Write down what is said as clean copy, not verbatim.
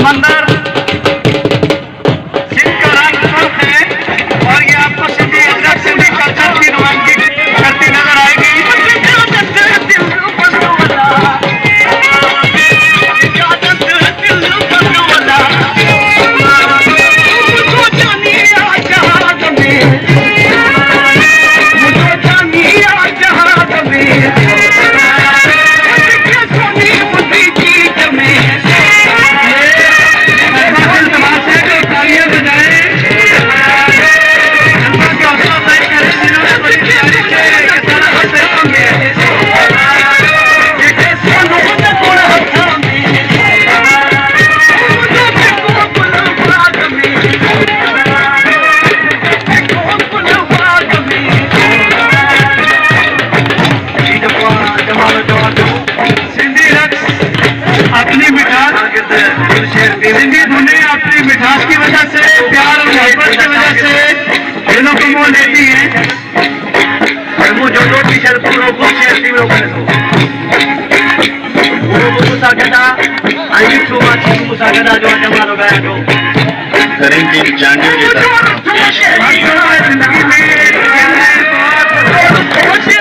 समंदर जिनका रंग सुर्ख है और ये आपको सिंधी अदरक सिंधी कल्चर की नुमाइंदगी करती नजर आएगी। सिंधी धुनें अपनी मिठास की वजह से, प्यार और मोहब्बत की वजह से दिलों को मोह लेती हैं। जो रोटी शर पूरो पूछे ऐसी में ओपन पूरो मुसागदा आई छो माची मुसागदा जो जमालो गया जो करीम टीम चांडियो जी